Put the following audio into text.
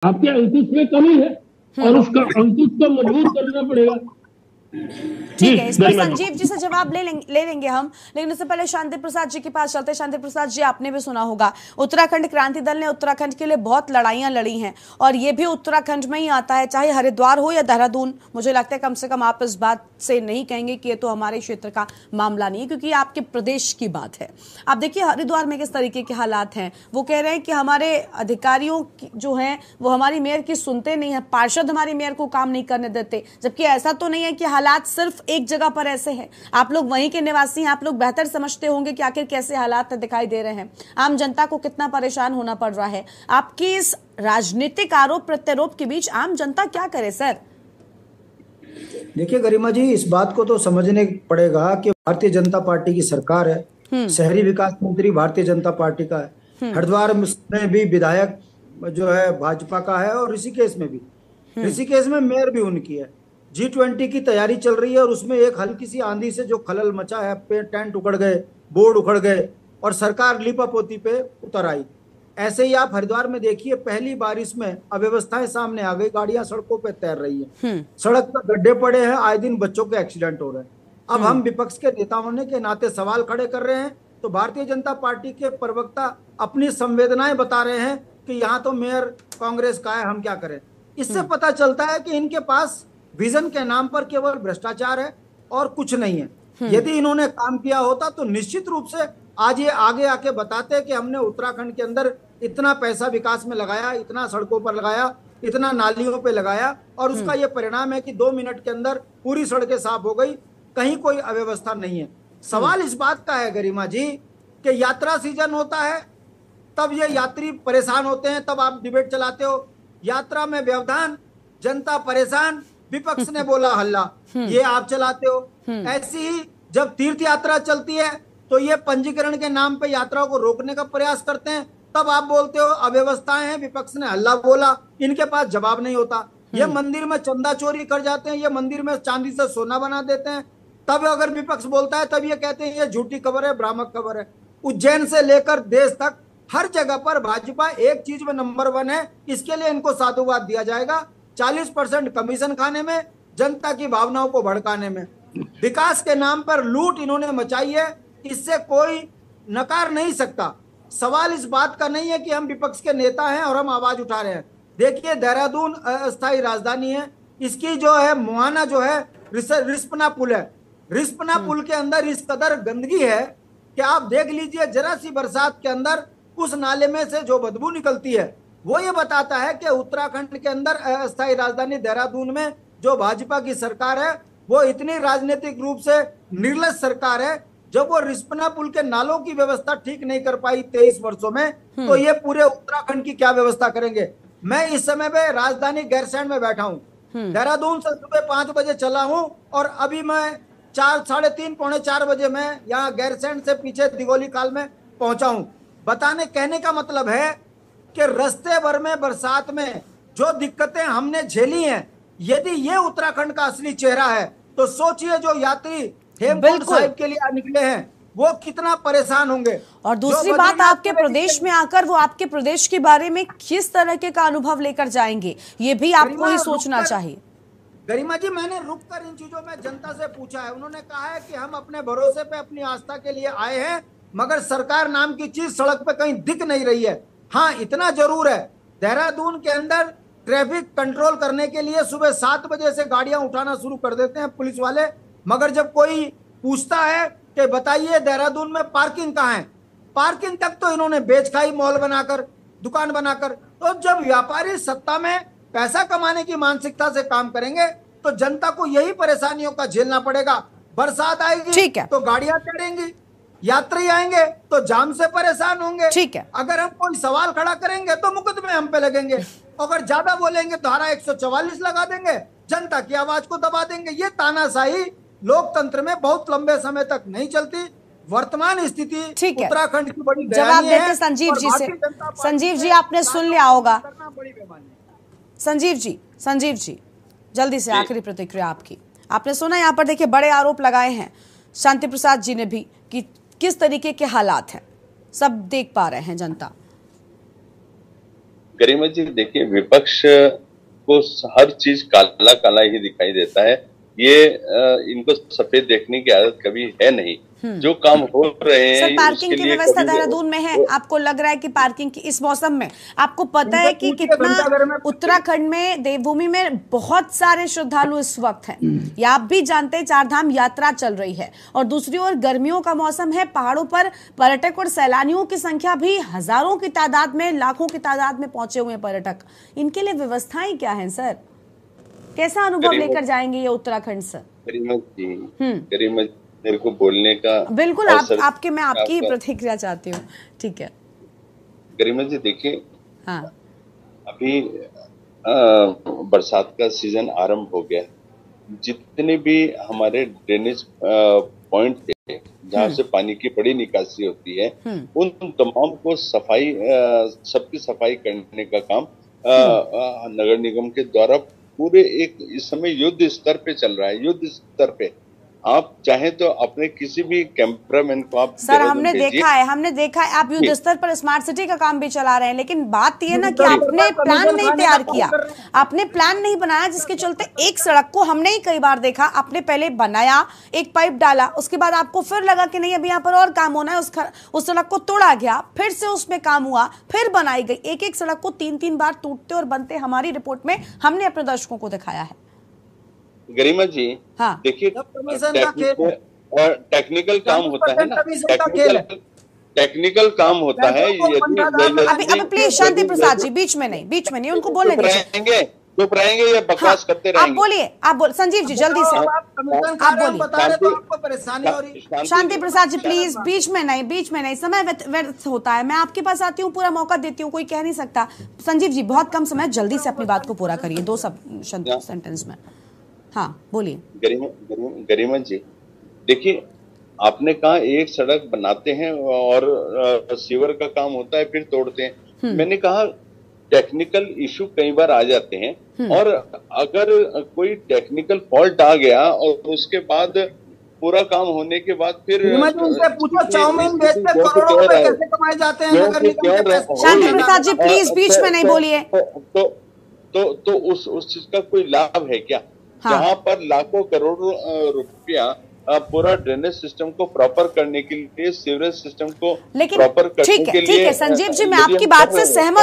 आपके अंकुश में कमी है और उसका अंकुश को मजबूत करना पड़ेगा। ठीक है, इस पर संजीव जी से जवाब ले लेंगे हम, लेकिन उससे पहले शांति प्रसाद जी के पास चलते हैं। शांति प्रसाद जी, आपने भी सुना होगा उत्तराखंड क्रांति दल ने उत्तराखंड के लिए बहुत लड़ाइयां लड़ी हैं और ये भी उत्तराखंड में ही आता है, चाहे हरिद्वार हो या देहरादून। मुझे लगता है कम से कम आप इस बात से नहीं कहेंगे कि ये तो हमारे क्षेत्र का मामला नहीं है, क्योंकि ये आपके प्रदेश की बात है। आप देखिए हरिद्वार में किस तरीके के हालात हैं। वो कह रहे हैं कि हमारे अधिकारियों जो हैं वो हमारी मेयर की सुनते नहीं है, पार्षद हमारी मेयर को काम नहीं करने देते, जबकि ऐसा तो नहीं है कि हालात सिर्फ एक जगह पर ऐसे हैं। आप लोग वहीं के निवासी हैं, आप लोग बेहतर समझते होंगे कि आखिर कैसे हालात दिखाई दे रहे हैं, आम जनता को कितना परेशान होना पड़ रहा है। आपकी इस राजनीतिक आरोप प्रत्यारोप के बीच आम जनता क्या करे सर? देखिए गरिमा जी, इस बात को तो समझने पड़ेगा कि भारतीय जनता पार्टी की सरकार है, शहरी विकास मंत्री भारतीय जनता पार्टी का है, हरिद्वार में भी विधायक जो है भाजपा का है और ऋषिकेश में भी, ऋषिकेश में मेयर भी उनकी है। G20 की तैयारी चल रही है और उसमें एक हल्की सी आंधी से जो खलल मचा है, टेंट उखड़ गए, बोर्ड उखड़ गए और सरकार लीपापोती पे उतर आई। ऐसे ही आप हरिद्वार में देखिए, पहली बारिश में अव्यवस्थाएं सामने आ गई, गाड़ियां सड़कों पे तैर रही हैं, सड़क पर गड्ढे पड़े हैं, आए दिन बच्चों के एक्सीडेंट हो रहे हैं। अब हम विपक्ष के नेता होने के नाते सवाल खड़े कर रहे हैं, तो भारतीय जनता पार्टी के प्रवक्ता अपनी संवेदनाएं बता रहे हैं कि यहाँ तो मेयर कांग्रेस का है, हम क्या करें। इससे पता चलता है कि इनके पास विजन के नाम पर केवल भ्रष्टाचार है और कुछ नहीं है। यदि इन्होंने काम किया होता तो निश्चित रूप से आज ये आगे आके बताते कि हमने उत्तराखंड के अंदर इतना पैसा विकास में लगाया, इतना सड़कों पर लगाया, इतना नालियों पे लगाया और उसका ये परिणाम है कि 2 मिनट के अंदर पूरी सड़कें साफ हो गई, कहीं कोई अव्यवस्था नहीं है। सवाल इस बात का है गरिमा जी कि यात्रा सीजन होता है तब ये यात्री परेशान होते हैं, तब आप डिबेट चलाते हो। यात्रा में व्यवधान, जनता परेशान, विपक्ष ने बोला हल्ला, ये आप चलाते हो। ऐसी ही जब तीर्थ यात्रा चलती है तो ये पंजीकरण के नाम पे यात्राओं को रोकने का प्रयास करते हैं, तब आप बोलते हो अव्यवस्थाएं हैं, विपक्ष ने हल्ला बोला, इनके पास जवाब नहीं होता। ये मंदिर में चंदा चोरी कर जाते हैं, ये मंदिर में चांदी से सोना बना देते हैं, तब अगर विपक्ष बोलता है तब ये कहते हैं ये झूठी खबर है, भ्रामक खबर है। उज्जैन से लेकर देश तक हर जगह पर भाजपा एक चीज में नंबर 1 है, इसके लिए इनको साधुवाद दिया जाएगा। 40% कमीशन खाने में, जनता की भावनाओं को भड़काने में, विकास के नाम पर लूट इन्होंने मचाई है, इससे कोई नकार नहीं सकता। सवाल इस बात का नहीं है कि हम विपक्ष के नेता हैं और हम आवाज उठा रहे हैं। देखिए देहरादून अस्थायी राजधानी है, इसकी जो है मुहाना जो है रिस्पना पुल है, रिस्पना पुल के अंदर इस कदर गंदगी है कि आप देख लीजिए, जरा सी बरसात के अंदर उस नाले में से जो बदबू निकलती है वो ये बताता है कि उत्तराखंड के अंदर अस्थायी राजधानी देहरादून में जो भाजपा की सरकार है वो इतनी राजनीतिक रूप से निर्लज सरकार है। जब वो रिस्पना पुल के नालों की व्यवस्था ठीक नहीं कर पाई 23 वर्षों में, तो ये पूरे उत्तराखंड की क्या व्यवस्था करेंगे। मैं इस समय पे राजधानी गैरसैंण में बैठा हूँ, देहरादून से सुबह 5 बजे चला हूँ और अभी मैं 4, साढ़े 3, पौने 4 बजे मैं यहाँ गैरसैंण से पीछे दिगोली काल में पहुंचा हूँ। बताने कहने का मतलब है कि रास्ते भर में बरसात में जो दिक्कतें हमने झेली हैं, यदि ये उत्तराखंड का असली चेहरा है तो सोचिए जो यात्री हेमकुंड साहिब के लिए निकले हैं वो कितना परेशान होंगे। और दूसरी बात, आपके प्रदेश में आकर वो आपके प्रदेश के बारे में किस तरह के का अनुभव लेकर जाएंगे, ये भी आपको ही सोचना चाहिए। गरिमा जी, मैंने रुक कर इन चीजों में जनता से पूछा है, उन्होंने कहा है कि हम अपने भरोसे पे, अपनी आस्था के लिए आए हैं, मगर सरकार नाम की चीज सड़क पे कहीं दिख नहीं रही है। हाँ, इतना जरूर है, देहरादून के अंदर ट्रैफिक कंट्रोल करने के लिए सुबह 7 बजे से गाड़ियां उठाना शुरू कर देते हैं पुलिस वाले, मगर जब कोई पूछता है कि बताइए देहरादून में पार्किंग कहाँ है, पार्किंग तक तो इन्होंने बेच खाई, मॉल बनाकर, दुकान बनाकर। तो जब व्यापारी सत्ता में पैसा कमाने की मानसिकता से काम करेंगे तो जनता को यही परेशानियों का झेलना पड़ेगा। बरसात आएगी तो गाड़ियां चढ़ेंगी, यात्री आएंगे तो जाम से परेशान होंगे। ठीक है, अगर हम कोई सवाल खड़ा करेंगे तो मुकदमे हम पे लगेंगे, अगर ज्यादा बोलेंगे धारा 144 लगा देंगे, जनता की आवाज को दबा देंगे। ये तानाशाही लोकतंत्र में बहुत लंबे समय तक नहीं चलती। वर्तमान स्थिति उत्तराखंड की बड़ी जवाब देते संजीव जी से। संजीव जी, आपने सुन लिया होगा। संजीव जी जल्दी से आखिरी प्रतिक्रिया आपकी। आपने सुना, यहाँ पर देखिए बड़े आरोप लगाए हैं शांति प्रसाद जी ने भी कि किस तरीके के हालात हैं, सब देख पा रहे हैं जनता। गरिमा जी देखिए, विपक्ष को हर चीज काला काला ही दिखाई देता है। ये इनको सफेद देखने की आदत कभी है नहीं। जो काम हो रहे हैं सर, पार्किंग की व्यवस्था देहरादून में है, आपको लग रहा है कि पार्किंग की इस मौसम में, आपको पता है कि कितना उत्तराखंड में देवभूमि में बहुत सारे श्रद्धालु इस वक्त हैं, ये आप भी जानते हैं, चारधाम यात्रा चल रही है, और दूसरी ओर गर्मियों का मौसम है, पहाड़ों पर पर्यटक और सैलानियों की संख्या भी हजारों की तादाद में, लाखों की तादाद में पहुंचे हुए पर्यटक। इनके लिए व्यवस्थाएं क्या है सर? कैसा अनुभव लेकर जाएंगे ये उत्तराखंड सर? गरिमा जी, मेरे को बोलने का बिल्कुल, मैं आपकी प्रतिक्रिया चाहती हूँ। ठीक है गरिमा जी, देखिए, हाँ, अभी बरसात का सीजन आरंभ हो गया। जितने भी हमारे ड्रेनेज पॉइंट थे जहाँ से पानी की बड़ी निकासी होती है, उन तमाम को सफाई, सबकी सफाई करने का काम नगर निगम के द्वारा पूरे एक इस समय युद्ध स्तर पे चल रहा है। युद्ध स्तर पे आप चाहे तो अपने किसी भी कैमरामैन को आप सर, हमने देखा है आप युद्ध स्तर पर स्मार्ट सिटी का काम भी चला रहे हैं, लेकिन बात यह ना कि आपने प्लान नहीं तैयार किया, आपने प्लान नहीं बनाया, जिसके चलते एक सड़क को हमने ही कई बार देखा, आपने पहले बनाया, एक पाइप डाला, उसके बाद आपको फिर लगा कि नहीं अभी यहाँ पर और काम होना है, उस सड़क को तोड़ा गया, फिर से उसमें काम हुआ, फिर बनाई गई। एक एक सड़क को 3-3 बार टूटते और बनते हमारी रिपोर्ट में हमने अपने दर्शकों को दिखाया है। गरिमा जी, हाँ, देखिए, टेक्निकल काम होता है ना, टेक्निकल काम होता है। अभी प्लीज शांति प्रसाद जी, बीच में नहीं, उनको बोलने दीजिए। चुप रहेंगे या बकवास करते रहेंगे? आप बोलिए, संजीव जी जल्दी से आप बोलिए। शांति प्रसाद जी प्लीज, बीच में नहीं, समय व्यर्थ होता है। मैं आपके पास आती हूँ, पूरा मौका देती हूँ, कोई कह नहीं सकता। संजीव जी बहुत कम समय, जल्दी से अपनी बात को पूरा करिए, 2 सेंटेंस में। हाँ बोलिए। गरिमा जी, देखिए, आपने कहा एक सड़क बनाते हैं और सीवर का काम होता है, फिर तोड़ते हैं। मैंने कहा टेक्निकल इशू कई बार आ जाते हैं, और अगर कोई टेक्निकल फॉल्ट आ गया और उसके बाद पूरा काम होने के बाद फिर पूछो चाउमीन बेचते करोड़ों रुपए कैसे कमाए जाते हैं नगर निगम के? शांति प्रसाद जी प्लीज बीच में नहीं बोलिए। तो उस चीज का कोई लाभ है क्या? हाँ। जहाँ पर लाखों करोड़ों रुपया पूरा ड्रेनेज सिस्टम को प्रॉपर करने के लिए, सीवरेज सिस्टम को प्रॉपर करने के लिए। ठीक है संजीव जी, मैं आपकी बात से सहमत